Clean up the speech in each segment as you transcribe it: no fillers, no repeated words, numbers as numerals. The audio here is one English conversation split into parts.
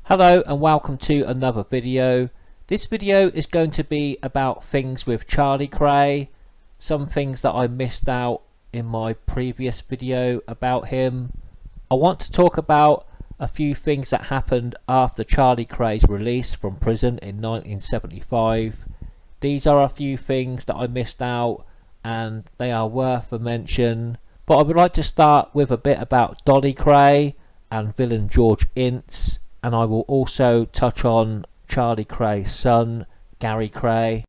Hello and welcome to another video. This video is going to be about things with Charlie Kray, some things that I missed out in my previous video about him. I want to talk about a few things that happened after Charlie Kray's release from prison in 1975. These are a few things that I missed out and they are worth a mention. But I would like to start with a bit about Dolly Kray and villain George Ince. And I will also touch on Charlie Kray's son, Gary Kray.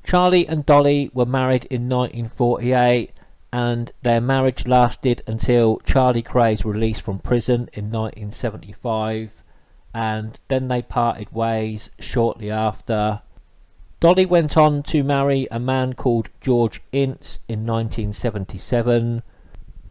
Charlie and Dolly were married in 1948 and their marriage lasted until Charlie Kray's release from prison in 1975, and then they parted ways shortly after. Dolly went on to marry a man called George Ince in 1977.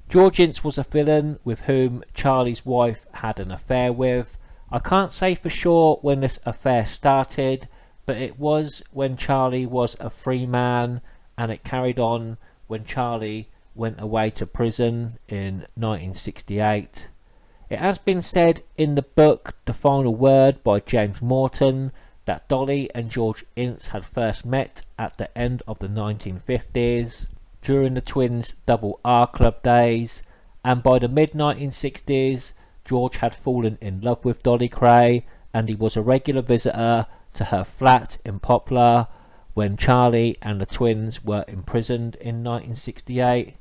George Ince was a villain with whom Charlie's wife had an affair with. I can't say for sure when this affair started, but it was when Charlie was a free man, and it carried on when Charlie went away to prison in 1968. It has been said in the book The Final Word by James Morton that Dolly and George Ince had first met at the end of the 1950s. During the twins' double R Club days, and by the mid 1960s George had fallen in love with Dolly Kray and he was a regular visitor to her flat in Poplar when Charlie and the twins were imprisoned in 1968.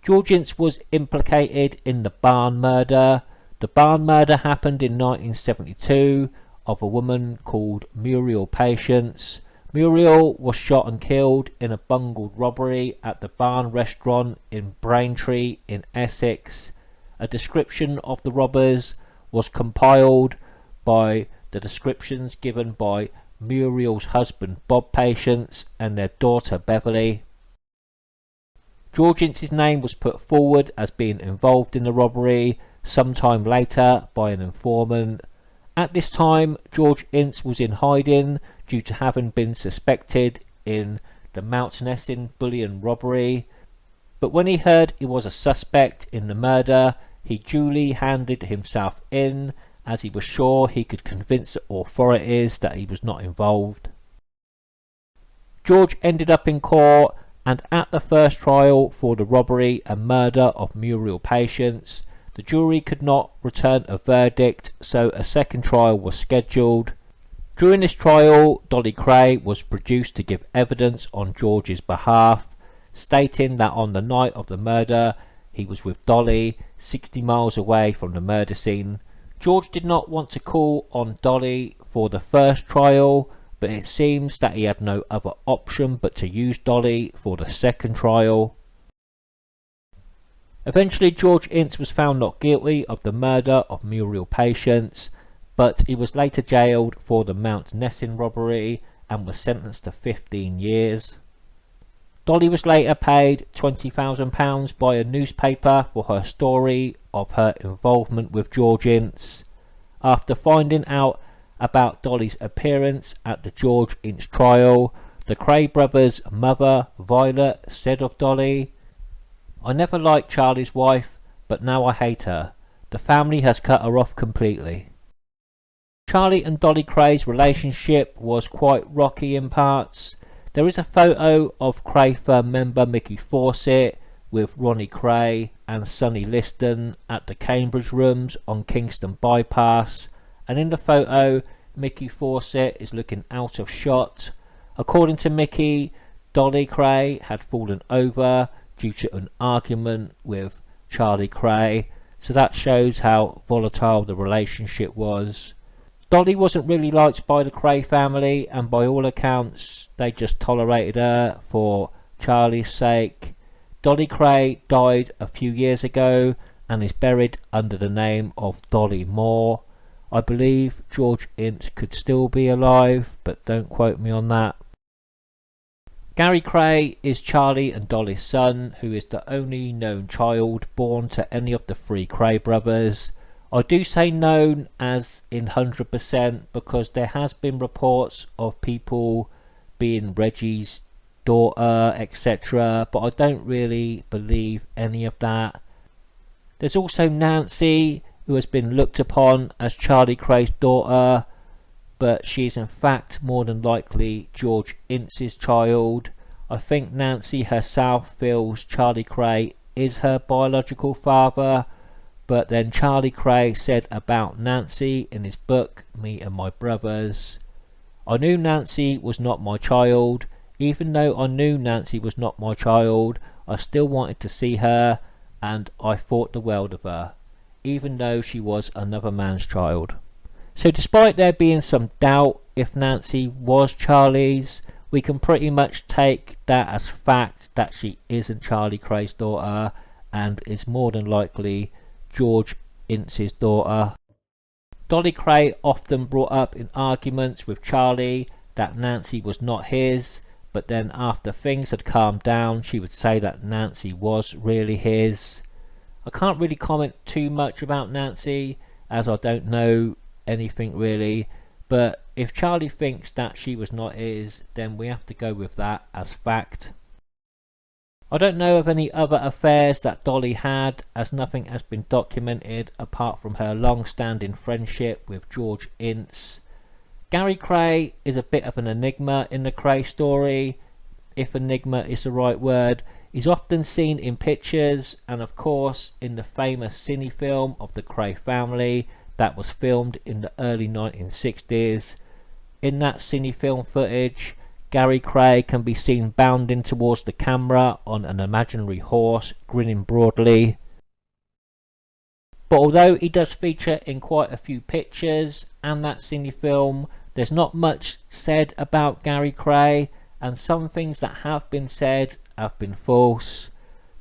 George Ince was implicated in the barn murder. The barn murder happened in 1972 of a woman called Muriel Patience. Muriel was shot and killed in a bungled robbery at the Barn restaurant in Braintree in Essex. A description of the robbers was compiled by the descriptions given by Muriel's husband Bob Patience and their daughter Beverly. George Ince's name was put forward as being involved in the robbery sometime later by an informant. At this time, George Ince was in hiding due to having been suspected in the Mount Nesson bullion robbery, but when he heard he was a suspect in the murder, he duly handed himself in, as he was sure he could convince the authorities that he was not involved. George ended up in court, and at the first trial for the robbery and murder of Muriel Patience, the jury could not return a verdict, so a second trial was scheduled. During this trial, Dolly Kray was produced to give evidence on George's behalf, stating that on the night of the murder he was with Dolly 60 miles away from the murder scene. George did not want to call on Dolly for the first trial, but it seems that he had no other option but to use Dolly for the second trial. Eventually George Ince was found not guilty of the murder of Muriel Patience, but he was later jailed for the Mount Nesson robbery and was sentenced to 15 years. Dolly was later paid £20,000 by a newspaper for her story of her involvement with George Ince. After finding out about Dolly's appearance at the George Ince trial, the Kray brothers' mother, Violet, said of Dolly, "I never liked Charlie's wife, but now I hate her. The family has cut her off completely." Charlie and Dolly Kray's relationship was quite rocky in parts. There is a photo of Kray firm member Mickey Fawcett with Ronnie Kray and Sonny Liston at the Cambridge Rooms on Kingston Bypass, and in the photo Mickey Fawcett is looking out of shot. According to Mickey, Dolly Kray had fallen over due to an argument with Charlie Kray, so that shows how volatile the relationship was. Dolly wasn't really liked by the Kray family, and by all accounts they just tolerated her for Charlie's sake. Dolly Kray died a few years ago and is buried under the name of Dolly Moore. I believe George Ince could still be alive, but don't quote me on that. Gary Kray is Charlie and Dolly's son, who is the only known child born to any of the three Kray brothers. I do say known as in 100% because there has been reports of people being Reggie's daughter, etc., but I don't really believe any of that. There's also Nancy, who has been looked upon as Charlie Kray's daughter, but she is in fact more than likely George Ince's child. I think Nancy herself feels Charlie Kray is her biological father, but then Charlie Kray said about Nancy in his book Me and My Brothers, I knew Nancy was not my child. Even though I knew Nancy was not my child, I still wanted to see her, and I thought the world of her, even though she was another man's child. So despite there being some doubt if Nancy was Charlie's, we can pretty much take that as fact that she isn't Charlie Kray's daughter and is more than likely George Ince's daughter. Dolly Kray often brought up in arguments with Charlie that Nancy was not his, but then after things had calmed down she would say that Nancy was really his. I can't really comment too much about Nancy as I don't know anything really, but if Charlie thinks that she was not his, then we have to go with that as fact. I don't know of any other affairs that Dolly had, as nothing has been documented apart from her long-standing friendship with George Ince. Gary Kray is a bit of an enigma in the Kray story, if enigma is the right word. He's often seen in pictures and of course in the famous cine film of the Kray family that was filmed in the early 1960s. In that cine film footage, Gary Kray can be seen bounding towards the camera on an imaginary horse, grinning broadly. But although he does feature in quite a few pictures and that cine film, there's not much said about Gary Kray, and some things that have been said have been false.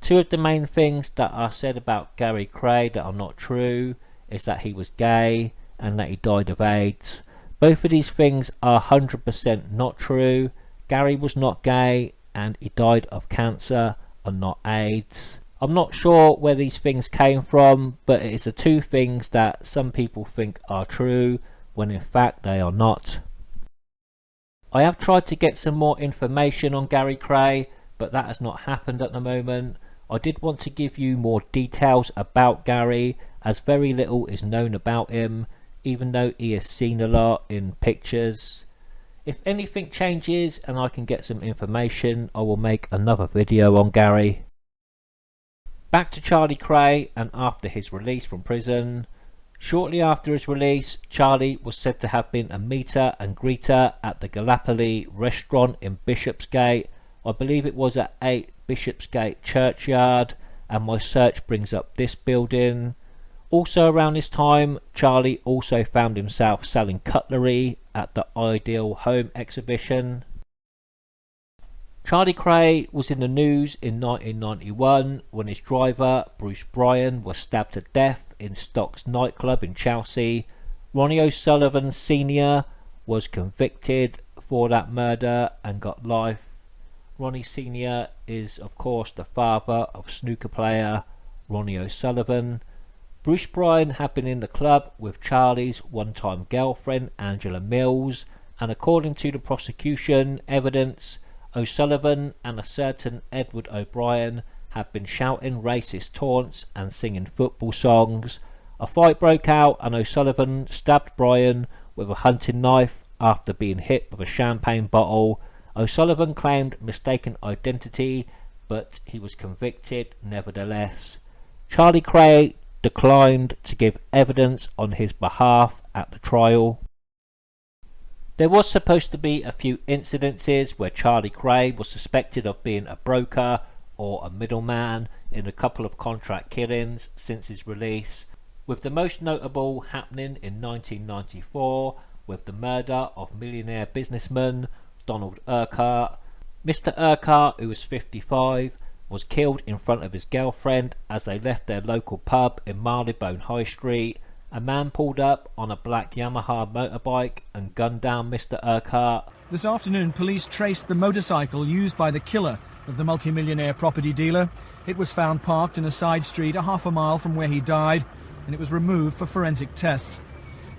Two of the main things that are said about Gary Kray that are not true is that he was gay and that he died of AIDS. Both of these things are 100% not true. Gary was not gay and he died of cancer and not AIDS. I'm not sure where these things came from, but it is the two things that some people think are true when in fact they are not. I have tried to get some more information on Gary Kray, but that has not happened at the moment. I did want to give you more details about Gary, as very little is known about him, even though he is seen a lot in pictures. If anything changes and I can get some information, I will make another video on Gary. Back to Charlie Kray and after his release from prison. Shortly after his release, Charlie was said to have been a meter and greeter at the Gallipoli restaurant in Bishopsgate. I believe it was at 8 Bishopsgate Churchyard, and my search brings up this building. Also around this time, Charlie also found himself selling cutlery at the Ideal Home exhibition. Charlie Kray was in the news in 1991 when his driver Bruce Bryan was stabbed to death in Stocks nightclub in Chelsea. Ronnie O'Sullivan Sr. was convicted for that murder and got life. Ronnie Sr. is of course the father of snooker player Ronnie O'Sullivan. Bruce Bryan had been in the club with Charlie's one-time girlfriend Angela Mills, and according to the prosecution evidence, O'Sullivan and a certain Edward O'Brien had been shouting racist taunts and singing football songs. A fight broke out and O'Sullivan stabbed Bryan with a hunting knife after being hit with a champagne bottle. O'Sullivan claimed mistaken identity, but he was convicted nevertheless. Charlie Kray declined to give evidence on his behalf at the trial. There was supposed to be a few incidences where Charlie Kray was suspected of being a broker or a middleman in a couple of contract killings since his release, with the most notable happening in 1994 with the murder of millionaire businessman Donald Urquhart. Mr. Urquhart, who was 55, was killed in front of his girlfriend as they left their local pub in Marylebone High Street. A man pulled up on a black Yamaha motorbike and gunned down Mr. Urquhart. This afternoon, police traced the motorcycle used by the killer of the multimillionaire property dealer. It was found parked in a side street a half a mile from where he died, and it was removed for forensic tests.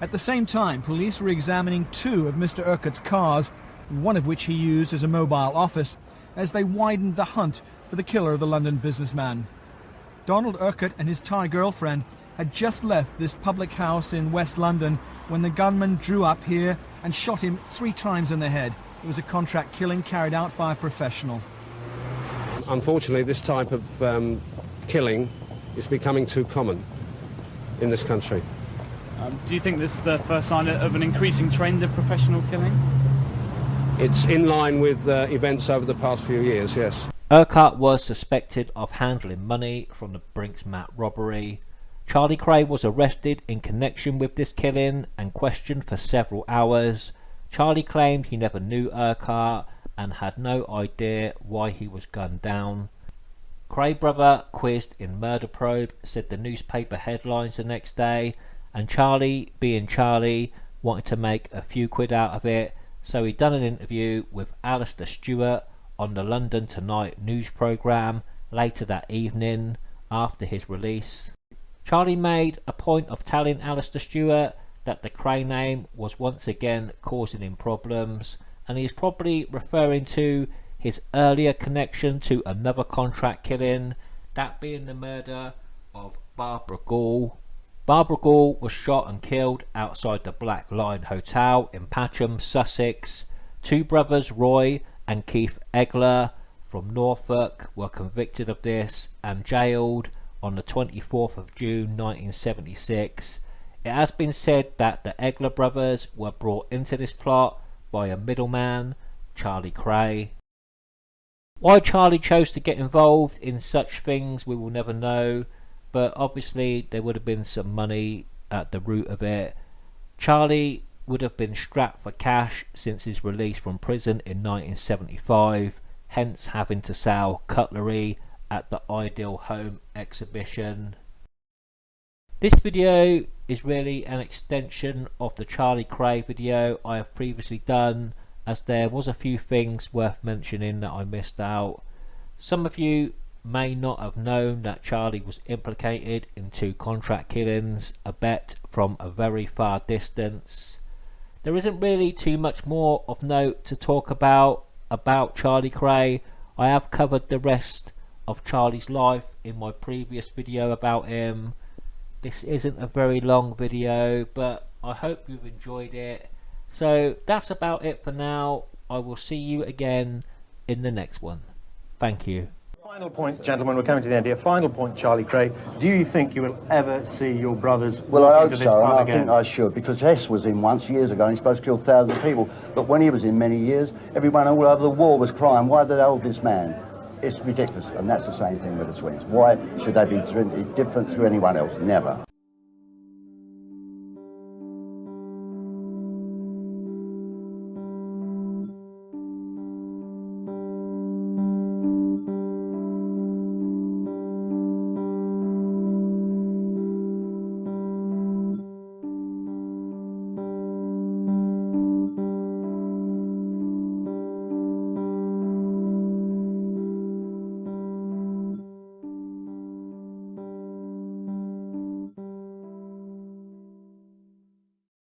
At the same time, police were examining two of Mr. Urquhart's cars, one of which he used as a mobile office, as they widened the hunt for the killer of the London businessman. Donald Urquhart and his Thai girlfriend had just left this public house in West London when the gunman drew up here and shot him 3 times in the head. It was a contract killing carried out by a professional. Unfortunately, this type of killing is becoming too common in this country. Do you think this is the first sign of an increasing trend of professional killing? It's in line with events over the past few years, yes. Urquhart was suspected of handling money from the Brink's-Mat robbery. Charlie Kray was arrested in connection with this killing and questioned for several hours. Charlie claimed he never knew Urquhart and had no idea why he was gunned down. Kray brother quizzed in Murder Probe said the newspaper headlines the next day, and Charlie, being Charlie, wanted to make a few quid out of it, so he done an interview with Alistair Stewart on the London Tonight news programme later that evening after his release. Charlie made a point of telling Alistair Stewart that the Kray name was once again causing him problems, and he is probably referring to his earlier connection to another contract killing, that being the murder of Barbara Gall. Barbara Gall was shot and killed outside the Black Lion Hotel in Patcham, Sussex. 2 brothers, Roy and Keith Egler from Norfolk, were convicted of this and jailed on the 24th of June 1976. It has been said that the Egler brothers were brought into this plot by a middleman, Charlie Kray. Why Charlie chose to get involved in such things we will never know, but obviously there would have been some money at the root of it. Charlie would have been strapped for cash since his release from prison in 1975, hence having to sell cutlery at the Ideal Home exhibition. This video is really an extension of the Charlie Kray video I have previously done, as there was a few things worth mentioning that I missed out. Some of you may not have known that Charlie was implicated in 2 contract killings, a bet from a very far distance. There isn't really too much more of note to talk about Charlie Kray. I have covered the rest of Charlie's life in my previous video about him. This isn't a very long video, but I hope you've enjoyed it. So that's about it for now. I will see you again in the next one. Thank you. Final point, gentlemen, we're coming to the end here. Final point, Charlie Kray. Do you think you will ever see your brothers Well, I hope into this so, and pub I again? think I should, because Hess was in once years ago and he's supposed to kill thousands of people. But when he was in many years, everyone all over the world was crying, why did they hold this man? It's ridiculous, and that's the same thing with the twins. Why should they be different to anyone else? Never.